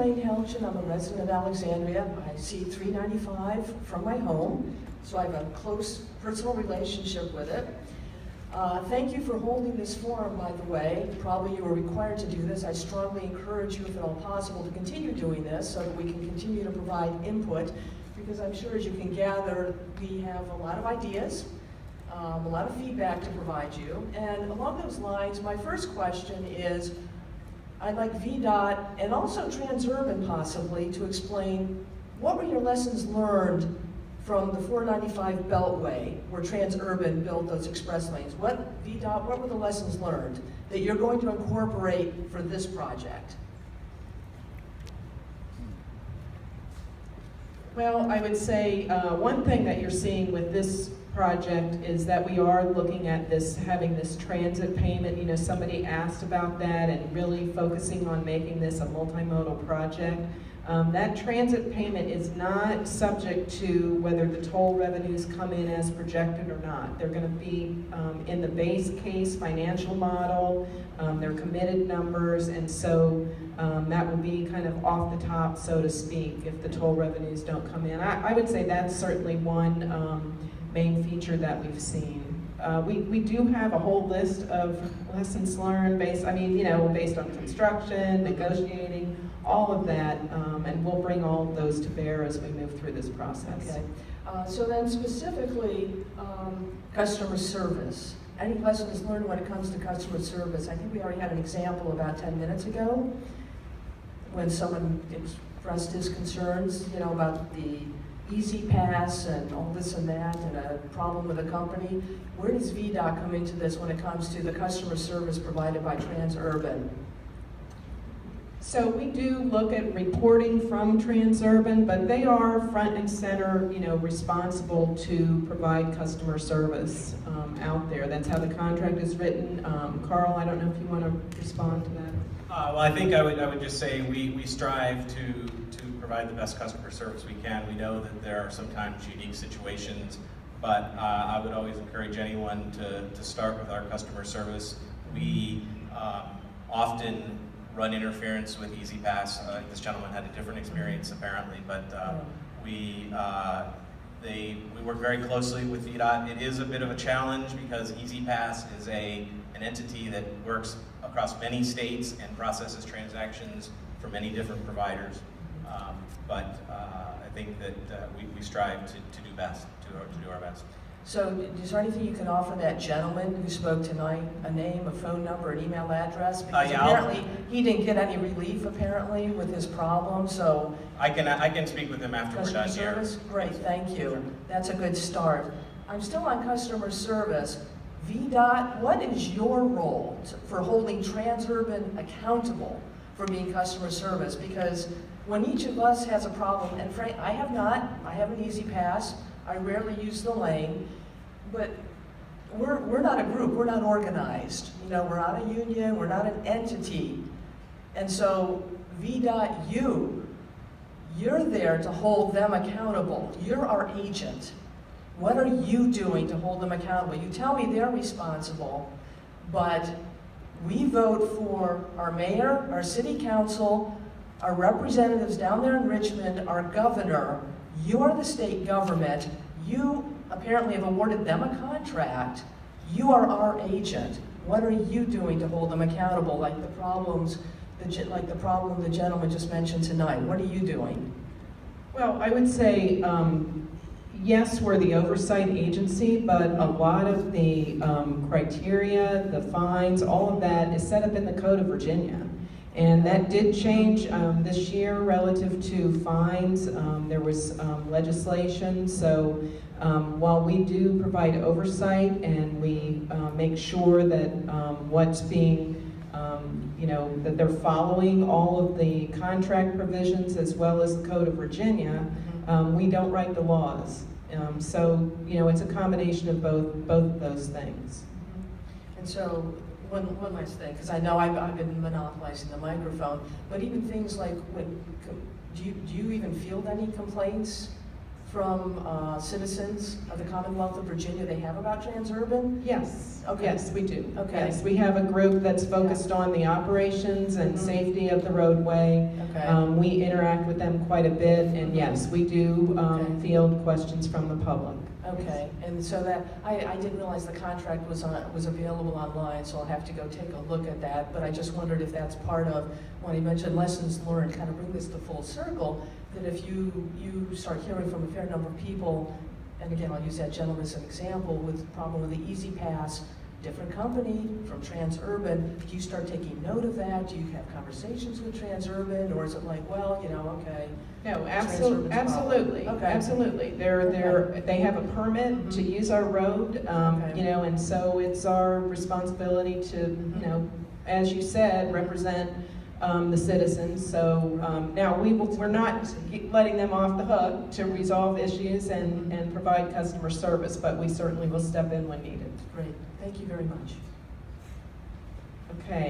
Elaine Helgen. I'm a resident of Alexandria. I see 395 from my home, so I have a close personal relationship with it. Thank you for holding this forum, by the way. Probably you were required to do this. I strongly encourage you, if at all possible, to continue doing this so that we can continue to provide input, because I'm sure, as you can gather, we have a lot of ideas, a lot of feedback to provide you. And along those lines, my first question is, I'd like VDOT and also Transurban possibly to explain what were your lessons learned from the 495 Beltway, where Transurban built those express lanes. VDOT, what were the lessons learned that you're going to incorporate for this project? Well, I would say one thing that you're seeing with this project is that we are looking at this, having this transit payment. You know, somebody asked about that, and really focusing on making this a multimodal project. That transit payment is not subject to whether the toll revenues come in as projected or not. They're going to be in the base case financial model. They're committed numbers, and so that will be kind of off the top, so to speak, if the toll revenues don't come in. I would say that's certainly one main feature that we've seen. We do have a whole list of lessons learned based on construction, negotiating, all of that, and we'll bring all of those to bear as we move through this process. Okay. So then specifically, customer service. Any lessons learned when it comes to customer service? I think we already had an example about 10 minutes ago when someone expressed his concerns, about the Easy Pass and all this and that, and a problem with the company. Where does VDOT come into this when it comes to the customer service provided by Transurban? So we do look at reporting from Transurban, but they are front and center, responsible to provide customer service out there. That's how the contract is written. Carl, I don't know if you want to respond to that. Well, I think I would just say we strive to provide the best customer service we can. We know that there are sometimes unique situations, but I would always encourage anyone to start with our customer service. We often run interference with Easy Pass. This gentleman had a different experience apparently, but we work very closely with VDOT. It is a bit of a challenge because Easy Pass is an entity that works across many states and processes transactions for many different providers. But I think that we strive to do best, to do our best. So is there anything you can offer that gentleman who spoke tonight, a name, a phone number, an email address? Because apparently he didn't get any relief apparently with his problem, so. I can speak with him after we're done here. Customer service? Great, thank you. That's a good start. I'm still on customer service. VDOT, what is your role for holding Transurban accountable for being customer service? Because when each of us has a problem, and Frank, I have an Easy Pass, I rarely use the lane, but we're not a group, we're not organized. We're not a union, we're not an entity. And so VDOT, you're there to hold them accountable. You're our agent. What are you doing to hold them accountable? You tell me they're responsible, but we vote for our mayor, our city council, our representatives down there in Richmond, our governor. You are the state government. You apparently have awarded them a contract. You are our agent. What are you doing to hold them accountable, like the problem the gentleman just mentioned tonight? What are you doing? Well, I would say, yes, we're the oversight agency, but a lot of the criteria, the fines, all of that is set up in the Code of Virginia. And that did change this year relative to fines. There was legislation, so while we do provide oversight and we make sure that what's being, that they're following all of the contract provisions as well as the Code of Virginia, we don't write the laws. So, it's a combination of both of those things. And so, one last thing, because I know I've been monopolizing the microphone, but even things like, do you even field any complaints from citizens of the Commonwealth of Virginia they have about Transurban? Yes, Okay. yes, we do. Okay. Yes, we have a group that's focused on the operations and safety of the roadway. Okay. We interact with them quite a bit, and yes, we do Okay. field questions from the public. Okay, and so that, I didn't realize the contract was available online, so I'll have to go take a look at that, but I just wondered if that's part of, when he mentioned lessons learned, kind of bring this to full circle, that if you start hearing from a fair number of people, and again, I'll use that gentleman as an example, with the problem with the Easy Pass, different company from Transurban, do you start taking note of that? Do you have conversations with Transurban, or is it like, well, you know, okay? No, Transurban's absolutely, problem. Okay. absolutely. They have a permit to use our road, Okay. you know, and so it's our responsibility to, you know, as you said, represent the citizens. So now we're not letting them off the hook to resolve issues and provide customer service, but we certainly will step in when needed. Great, thank you very much. Okay.